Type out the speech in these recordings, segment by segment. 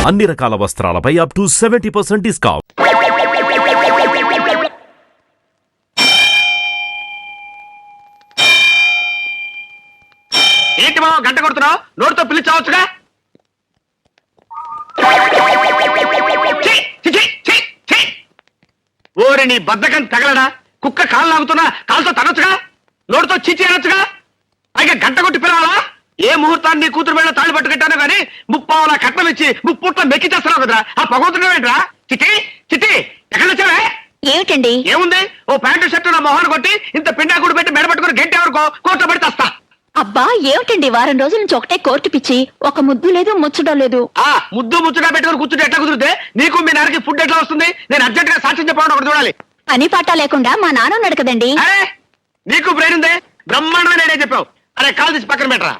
అన్ని రకాల వస్త్రాలపై up to 70% discount. ఏంటి బావ గంట కొడుతున్నావు? నోటితో పిలిచావచ్చుగా. ఓరి నీ బద్దకం తగలడా? కుక్క కాళ్ళు లాగుతున్నా కాళ్ళతో తనొచ్చుగా, నోటితో చిచి అనొచ్చుగా. పైగా గంట కొట్టి పిలవాలా? ఏ ముహూర్తాన్ని నీ కూతురు మీద తాళి పట్టుకెట్టాను కానీ ముప్పావులా కట్నం ఇచ్చి ముప్పుట్ల మెక్కి చేస్తున్నావు కదరా. ఆ పగవుతున్నావేంట్రా? చిటి చిటి ఎక్కడ వచ్చావే? ఏమిటండి? ఏముంది, ఓ ప్యాంటు షర్టు నా మొహాన్ని కొట్టి ఇంత పిండాకుడు పెట్టి మెడపట్టుకుని గంట ఎవరికో కోర్టులో పడి తెస్తా. అబ్బా ఏమిటండి, వారం రోజుల నుంచి ఒకటే కోర్టు పిచ్చి, ఒక ముద్దు లేదు ముచ్చడం లేదు. ఆ ముద్దు ముచ్చుగా పెట్టుకుని కూర్చుంటే ఎట్లా కుదిరితే నీకు మీ నాన్నకి ఫుడ్ ఎట్లా వస్తుంది? నేను అర్జెంట్ గా సాక్ష్యం చెప్పాలని ఒకటి చూడాలి. పని పాట లేకుండా మా నాన్న ఉన్నాడు కదండి. అరే నీకు బ్రెయిన్ ఉందే, బ్రహ్మాండమే నేనే చెప్పావు. అరే కాల్ తీసి పక్కన పెట్టరా.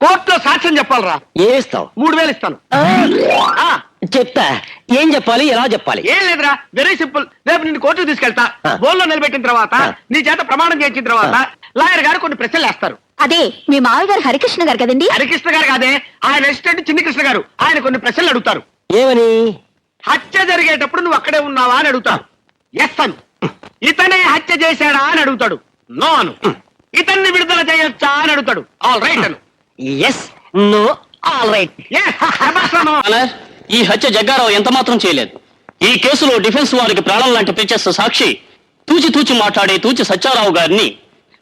కోర్టులో సాక్ష్యం చెప్పాలరా. ఏమిస్తావు? 3000 ఇస్తాను. చెప్తా. ఏం చెప్పాలి, ఎలా చెప్పాలి? ఏం లేదురా, వెరీ సింపుల్. రేపు నిన్ను కోర్టుకు తీసుకెళ్తా. బోల్లో నిలబెట్టిన తర్వాత నీ చేత ప్రమాణం చేయించిన తర్వాత లాయర్ గారు కొన్ని ప్రశ్నలు వేస్తారు. అదే మీ మావి గారు హరికృష్ణ గారు కదండి. హరికృష్ణ గారు కాదే, ఆయన అసిస్టెంట్ చిన్ని కృష్ణ గారు. ఆయన కొన్ని ప్రశ్నలు అడుగుతారు. ఏమని? హత్య జరిగేటప్పుడు నువ్వు అక్కడే ఉన్నావా అని అడుగుతాడు. ఎస్ అను. ఇతనే హత్య చేశాడా అని అడుగుతాడు. నో అను. ఇతన్ని విడుదల చేయొచ్చా అని అడుగుతాడు. ఆల్ రైట్ అను. Yes, no, all right. ఈ హత్య జగ్గారావు ఎంత మాత్రం చేయలేదు. ఈ కేసులో డిఫెన్స్ వారికి ప్రాణం లాంటి ప్రత్యక్ష సాక్షి తూచి తూచి మాట్లాడే తూచి సత్యారావు గారిని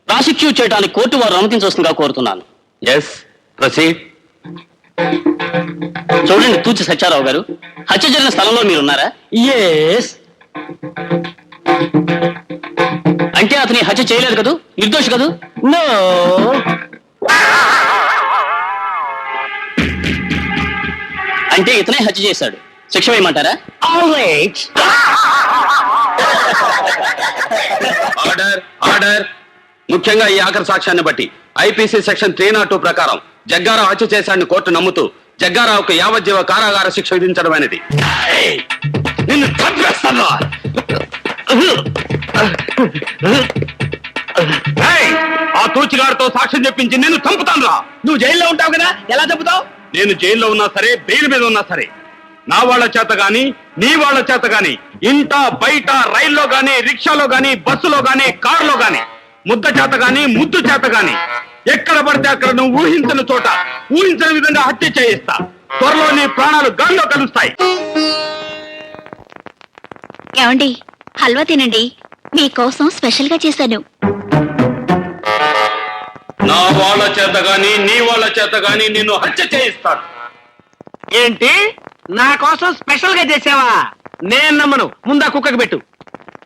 ప్రాసిక్యూట్ చేయడానికి కోర్టు వారు అనుమతించవలసిందిగా కోరుతున్నాను. Yes proceed. చూడండి తూచి సత్యారావు గారు, హత్య జరిగిన స్థలంలో మీరున్నారా? ఎస్. అంటే అతని హత్య చేయలేదు కదూ, నిర్దోషి కదూ? నో. అంటే ఇతనే హత్య చేశాడు. శిక్ష వేయమంటారా? All right. Order order. ముఖ్యంగా ఈ ఆఖరి సాక్ష్యాన్ని బట్టి ఐపీసీ సెక్షన్ 302 ప్రకారం జగ్గారావు హత్య చేశాడని కోర్టు నమ్ముతూ జగ్గారావుకు యావజ్జీవ కారాగార శిక్ష విధించడం అనేది. నిన్ను చంపేస్తాను. ఆ తూచిగారితో సాక్ష్యం చెప్పించి నేను చంపుతాను రా. నువ్వు జైల్లో ఉంటావు కదా, ఎలా చంపుతావు? నేను జైల్లో ఉన్నా సరే, బెయిల్ మీద ఉన్నా సరే, నా వాళ్ళ చేత గాని నీ వాళ్ళ చేత గాని ఇంట బయట రైల్లో గాని రిక్షాలో గాని బస్సులో గాని కారులో గాని ముద్ద చేత గాని ముద్దు చేత గాని ఎక్కడ పడితే అక్కడ నువ్వు ఊహించిన చోట ఊహించిన విధంగా హత్య చేయిస్తా. త్వరలో నీ ప్రాణాలు గాల్లో కలుస్తాయి. ఏమండి, హల్వా తినండి, మీకోసం స్పెషల్ గా చేశాను. నా వాళ్ళ చేత గాని నీ వాళ్ళ చేత గాని నిన్ను హత్య చేయిస్తాడు. ఏంటి, నా కోసం స్పెషల్ గా చేసావా? నేను నమ్మను. ముందా కుక్కకి పెట్టు.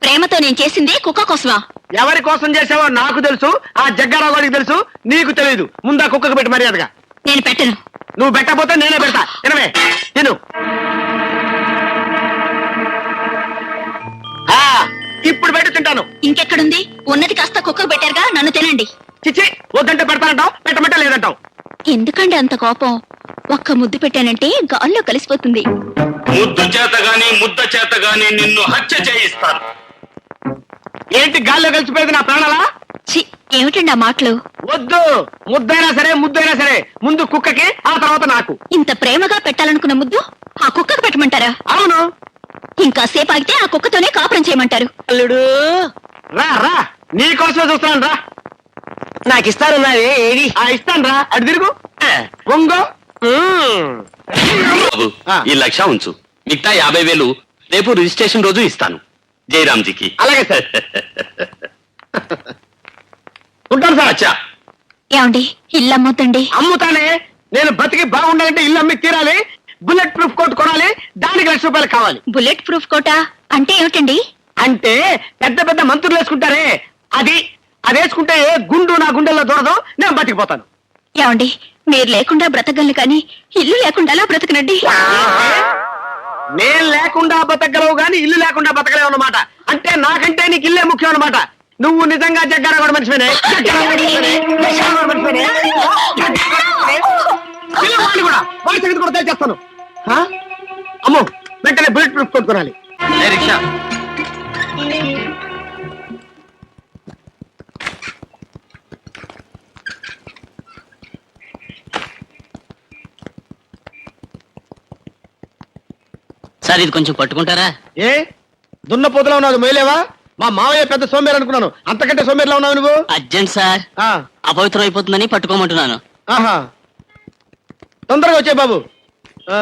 ప్రేమతో నేను చేసింది కుక్క కోసమా? ఎవరి కోసం చేసావో నాకు తెలుసు, ఆ జగ్గారావు గారికి తెలుసు, నీకు తెలియదు. ముందా కుక్కకి పెట్టు మర్యాదగా. నేను పెట్టను. నువ్వు పెట్టకపోతే నేనే పెడతా. తినవే, తిను. ఇప్పుడు పెట్టి తింటాను. ఇంకెక్కడుంది? ఉన్నది కాస్త కుక్కకు పెట్టారుగా, నన్ను తినండి. చిచ్చి, వద్దంటే పెడతానంటావు, పెట్టమంటే లేదంటావు. ఎందుకండి అంత కోపం? ఒక్క ముద్దు పెట్టానంటే గాల్లో కలిసిపోతుంది. ముద్దు చేత గాని ముద్ద చేత గాని నిన్ను హత్య చేయిస్తాను. ఏంటి గాల్లో కలిసిపోయేది నా ప్రాణాలా? ఛీ, ఏమిటండి ఆ మాటలు? వద్దు, ముద్దైనా సరే ముద్దైనా సరే ముందు కుక్కకి, ఆ తర్వాత నాకు. ఇంత ప్రేమగా పెట్టాలనుకున్న ముద్దు ఆ కుక్కకు పెట్టమంటారా? అవును. ఇంకా సేపు ఆగితే ఆ కుక్కతోనే కాపురం చేయమంటారు. అల్లుడు రా రా, నీ కోసమే చూస్తున్నాను రా. నాకు ఇస్తానున్నావే, ఏది? ఇస్తాను రా. అటు తిరుగు, పొంగో. బాబు, ఈ 1,00,000 ఉంచు. మిగతా 50,000 రేపు రిజిస్ట్రేషన్ రోజు ఇస్తాను జయరామ్జీకి. అలాగే సార్. ఉంటాను సార్. అచ్చా, ఏమండి, ఇల్లు అమ్మొద్దండి. అమ్ముతానే. నేను బతికి బాగుండాలంటే ఇల్లు అమ్మి తీరాలి. బుల్లెట్ ప్రూఫ్ కోట్ కొనాలి. దానికి ₹1,00,000 కావాలి. బుల్లెట్ ప్రూఫ్ కోటా అంటే ఏమిటండి? అంటే పెద్ద పెద్ద మంత్రులు వేసుకుంటారే, అది వేసుకుంటే ఏ గుండు నా గుండెల్లో దూరదు, నేను బతికిపోతాను. ఏమండి, మీరు లేకుండా బ్రతకగలను కానీ ఇల్లు లేకుండా బ్రతకనండి. నేను లేకుండా బతకగలవు గాని ఇల్లు లేకుండా బతకలేవు అన్నమాట. అంటే నాకంటే నీకు ఇల్లే ముఖ్యం అన్నమాట. నువ్వు నిజంగా జగ్గారావు కూడా మనిషివేనే. కూడా వాడి సంగతి కూడా తెలిచేస్తాను. అమ్మో, వెంటనే బుల్లెట్ ప్రూఫ్ కొనుక్కోవాలి. రిక్షా సార్ ఇది కొంచెం పట్టుకుంటారా? ఏ దున్నపోతులా ఉన్నావు మొయ్యలేవా? మా మావయ్య పెద్ద సోమేరు అనుకున్నాను, అంతకంటే సోమేరులా ఉన్నావు నువ్వు. అర్జెంట్ సార్, ఆ, అపవిత్రం అయిపోతుందని పట్టుకోమంటున్నాను. ఆహా, తొందరగా వచ్చే బాబు. ఆ,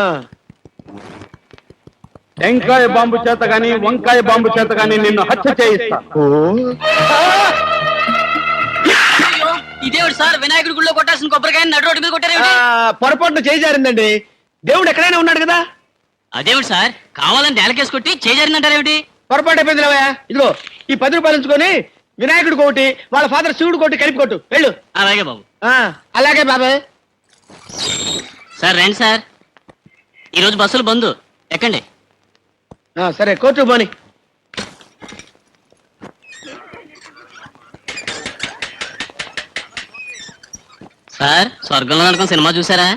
టెంకాయ బాంబు చేత గాని వంకాయ బాంబు చేత గాని నిన్ను హత్య చేయిస్తా. ఇదేవిడు సార్, వినాయకుడి గుళ్ళో కొట్టాల్సిన కొబ్బరికాయ నడు రోడ్డు మీద కొట్టారేమిటి? పొరపాటున చేయి జారిందండి. దేవుడు ఎక్కడైనా ఉన్నాడు కదా. అదేవిడు సార్, కావాలని నేలకేసి కొట్టి చేజారిందంటారేమిటి? పొరపాటు అయిపోయింది లేవయ్యా. ఇదిగో ఈ 10 రూపాయలు ఉంచుకొని వినాయకుడు కోటి, వాళ్ళ ఫాదర్ శివుడు కోటి కలిపి కొట్టు, వెళ్ళు. అలాగే బాబు. అలాగే బాబాయ్. సార్ రండి సార్, ఈరోజు బస్సులు బంద్, ఎక్కండి. సరే కోర్టు పోని. సార్, స్వర్గంలో నరకం సినిమా చూసారా?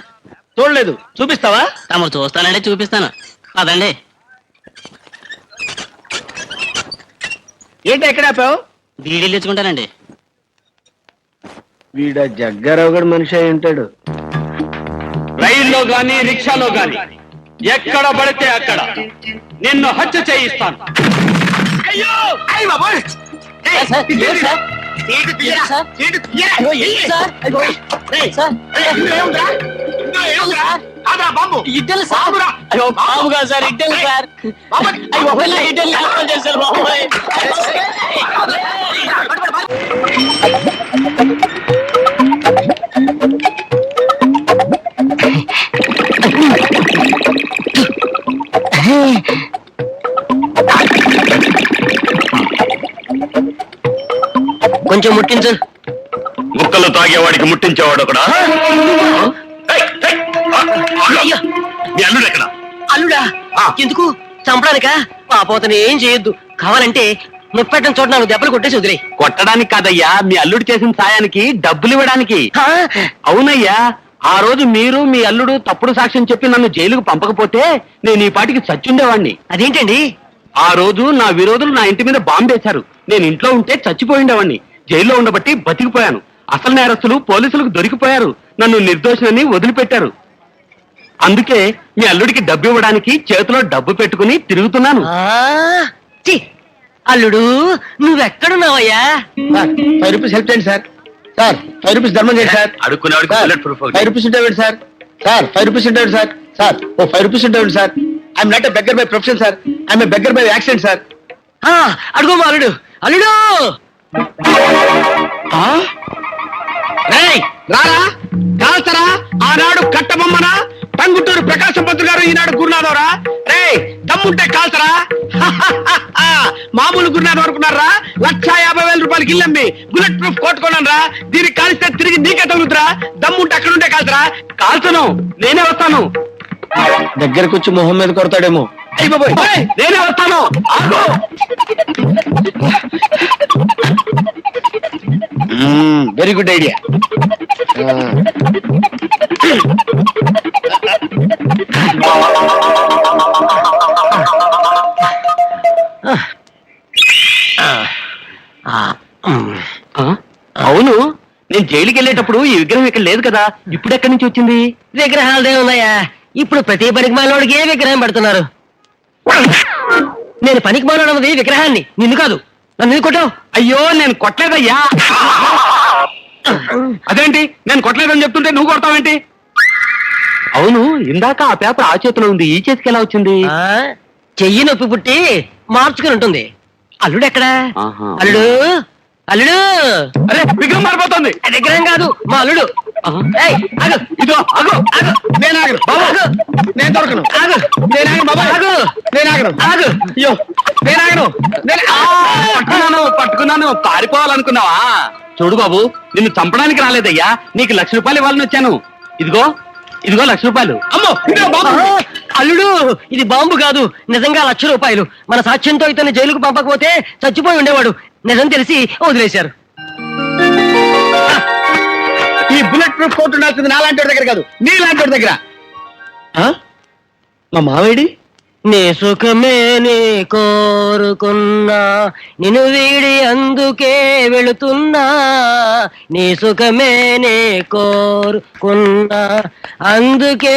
చూడలేదు, చూపిస్తావా? తమరు చూస్తానంటే చూపిస్తాను, అదండి. ఏంటి ఎక్కడ ఆపావు? బీడీలు తెచ్చుకుంటానండి. వీడ జగ్గారావు గడు మనిషి అయి ఉంటాడు. రైల్లో గాని రిక్షాలో గాని ఎక్కడ పడితే అక్కడ నిన్ను హత్య చేయిస్తాను. అయ్యో అయ్య బాబోయ్! సార్, సార్, ఇదేంటి? సార్? సీటు తీయరా? సార్? సీటు తీయరా? అయ్యో, ఏంటి సార్? రేయ్, సార్, ఇందులో ఏముందిరా? ఇందులో ఏముందిరా? కాదురా బాంబు. ఇడ్డలు సార్. బాంబురా. అయ్యో, బాబు కాదు సార్, ఇడ్డలు సార్. బాంబు. అయ్యో, ఒకవేళ ఇడ్డలు లేకుండా చేశారు బాబోయ్. కొంచెం ముట్టించు. ముక్కలు తాగేవాడికి ముట్టించేవాడు ఒకడా? మీ అల్లుడు ఎక్కడ? అల్లుడా? ఎందుకు చంపడానికా? పాపోతని ఏం చేయొద్దు. కావాలంటే ముప్పెట్టం చోట 4 దెబ్బలు కొట్టేసి వదిలే. కొట్టడానికి కాదయ్యా, మీ అల్లుడు చేసిన సాయానికి డబ్బులు ఇవ్వడానికి. అవునయ్యా, ఆ రోజు మీరు మీ అల్లుడు తప్పుడు సాక్ష్యం చెప్పి నన్ను జైలుకు పంపకపోతే నేను ఈ పాటికి చచ్చుండేవాణ్ణి. అదేంటండి? ఆ రోజు నా విరోధులు నా ఇంటి మీద బాంబేశారు. నేను ఇంట్లో ఉంటే చచ్చిపోయిండేవాణ్ణి. జైల్లో ఉండబట్టి బతికిపోయాను. అసలు నేరస్తులు పోలీసులకు దొరికిపోయారు. నన్ను నిర్దోషులని వదిలిపెట్టారు. అందుకే మీ అల్లుడికి డబ్బు ఇవ్వడానికి చేతిలో డబ్బు పెట్టుకుని తిరుగుతున్నాను. ఛీ! అల్లుడు నువ్వెక్కడున్నావయ్యా? 5 రూపీస్ హెల్ప్ చేయండి సార్. 5 రూపీస్ ధర్మం చేయండి సార్. అడుక్కునేవాడికి బుల్లెట్ ప్రూఫ్ ఒకటి. 5 రూపీస్ ఉండేవాడు సార్. 5 రూపీస్ ఉండేవాడు సార్. 5 రూపీస్ ఉండేవాడు sir. I'm not a beggar by profession sir. I'm a beggar by accident sir. అడుగు మా అల్లుడు. అల్లుడు రేయ్, రారా కాల్చరా. ఆనాడు కట్టబొమ్మన టంగుటూరు ప్రకాశం పంతులు గారు, ఈనాడు గురునాథవరా. రేయ్, దమ్ముంటే కాల్చరా. మామూలు గురునాథం అనుకున్నారా? 1,50,000 రూపాయలకి ఇల్లమ్మి బుల్లెట్ ప్రూఫ్ కొట్టుకున్నాను రా. దీనికి కాల్స్తే తిరిగి నీకే తగులుతురా. దమ్ముంటే అక్కడుంటే కాల్చరా. కాల్చను, నేనే వస్తాను. దగ్గరకు వచ్చి మొహం మీద కొడతాడేమో. అయ్య బాబోయ్, నేనే వస్తాను. Very good idea. అవును, నేను జైలుకి వెళ్ళేటప్పుడు ఈ విగ్రహం ఇక్కడ లేదు కదా, ఇప్పుడు ఎక్కడి నుంచి వచ్చింది? విగ్రహాలదే ఉన్నాయా? ఇప్పుడు ప్రతి పనికి మాలోడికి ఏ విగ్రహం పెడుతున్నారు? నేను పనికి మాలోడన్నది విగ్రహాన్ని, నిన్ను కాదు. నన్ను కొట్టావు. అయ్యో, నేను కొట్టలేదయ్యా. అదేంటి, నేను కొట్టలేదని చెప్తుంటే నువ్వు కొడతావేంటి? అవును, ఇందాక ఆ పేపర్ ఆ చేతిలో ఉంది, ఈ చేతికి ఎలా వచ్చింది? చెయ్యి నొప్పి పుట్టి మార్చుకుని ఉంటుంది. అల్లుడు ఎక్కడా? ఆహా. అల్లుడు, అల్లుడు. అరే, విగ్రహం మారిపోతుంది. విగ్రహం కాదు, మా అల్లుడు. ఏయ్, ఆగు. ఇదో ఆగు. నేను ఆగను బాబు. ఆగు. నేను దొరకను. ఆగు. నేను ఆగను బాబు. ఆగు. నేను ఆగను. ఆగు. అయ్యో, నేను ఆగను. పట్టుకున్నాను. పారిపోవాలనుకున్నావా? చూడు బాబు, నిన్ను చంపడానికి రాలేదయ్యా, నీకు 1,00,000 రూపాయలు ఇవ్వాలని వచ్చాను. ఇదిగో 1,00,000 రూపాయలు. అమ్మో, ఇదిగో బాబు. అల్లుడు, ఇది బాంబు కాదు, నిజంగా 1,00,000 రూపాయలు. మన సాక్ష్యంతో ఇతన్ని జైలుకు పంపకపోతే చచ్చిపోయి ఉండేవాడు. నిజం తెలిసి వదిలేశారు. ఈ బుల్లెట్ ప్రూఫ్ కోర్టు ఉండాల్సింది నాలాంటి వాడి దగ్గర కాదు, నీ లాంటి వాడి దగ్గర. మా మావేడి? నీ సుఖమే నీ కోరుకున్నా, నిన్ను వీడి అందుకే వెళుతున్నా. నీ సుఖమే నీ కోరుకున్నా, అందుకే